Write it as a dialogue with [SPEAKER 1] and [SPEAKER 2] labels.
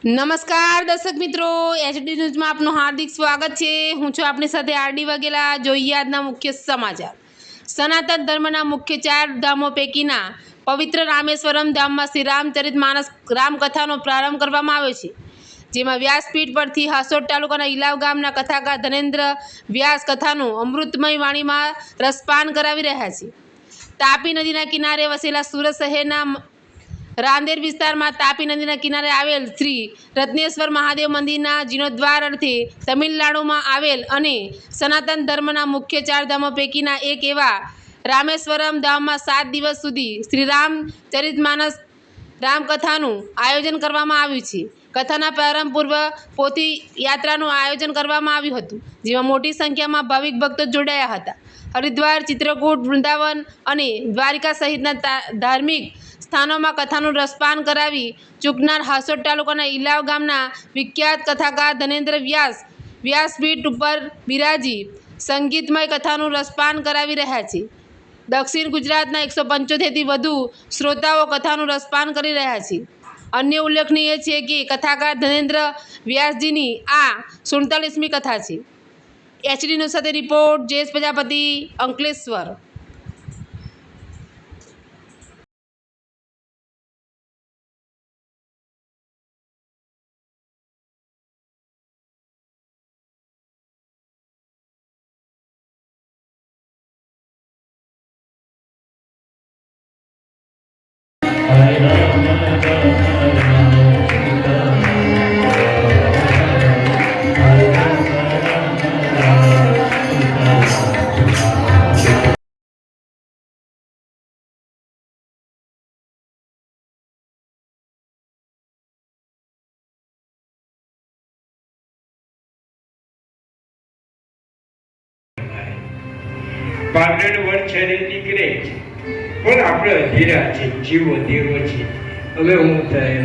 [SPEAKER 1] નમસ્કાર દર્શક મિત્રો, એચડી ન્યૂઝમાં આપનું હાર્દિક સ્વાગત છે। હું છું આપની સાથે આરડી વાઘેલા। જોઈએ આજના મુખ્ય સમાચાર। સનાતન ધર્મના મુખ્ય 4 ધામો પૈકીના પવિત્ર રામેશ્વરમ ધામમાં શ્રી રામચરિતમાનસ રામકથાનો પ્રારંભ કરવામાં આવ્યો છે, જેમાં વ્યાસપીઠ પરથી હાસોટ તાલુકાના ઇલાવ ગામના કથાકાર ધનેન્દ્ર વ્યાસ કથાનું અમૃતમય વાણીમાં રસપાન કરાવી રહ્યા છે। તાપી નદીના કિનારે વસેલા સુરત શહેરના રાંદેર વિસ્તારમાં તાપી નદીના કિનારે આવેલ શ્રી રત્નેશ્વર મહાદેવ મંદિરના જીર્ણોદ્ધાર અર્થે તમિલનાડુમાં આવેલ અને સનાતન ધર્મના મુખ્ય 4 ધામો પૈકીના એક એવા રામેશ્વરમ ધામમાં 7 દિવસ સુધી શ્રી રામચરિતમાનસ રામકથાનું આયોજન કરવામાં આવ્યું છે। કથાના પ્રારંભ પૂર્વ પોથી યાત્રાનું આયોજન કરવામાં આવ્યું હતું, જેમાં મોટી સંખ્યામાં ભાવિક ભક્તો જોડાયા હતા। હરિદ્વાર, ચિત્રકૂટ, વૃંદાવન અને દ્વારિકા સહિતના ધાર્મિક સ્થાનોમાં કથાનું રસપાન કરાવી ચૂકનાર હાસોટ તાલુકાના ઇલાવ ગામના વિખ્યાત કથાકાર ધનેન્દ્ર વ્યાસ વ્યાસપીઠ ઉપર બિરાજી સંગીતમય કથાનું રસપાન કરાવી રહ્યા છે। દક્ષિણ ગુજરાતના 175થી વધુ શ્રોતાઓ કથાનું રસપાન કરી રહ્યા છે। અન્ય ઉલ્લેખનીય છે કે કથાકાર ધનેન્દ્ર વ્યાસજીની આ 47મી કથા છે। એચડી ન્યૂઝ સાથે રિપોર્ટ જયેશ પ્રજાપતિ, અંકલેશ્વર।
[SPEAKER 2] પાગડ વરછેરે નીકળે છે, પણ આપણે અધીરા છે, જીવ અધીરો છે। હવે હું થાય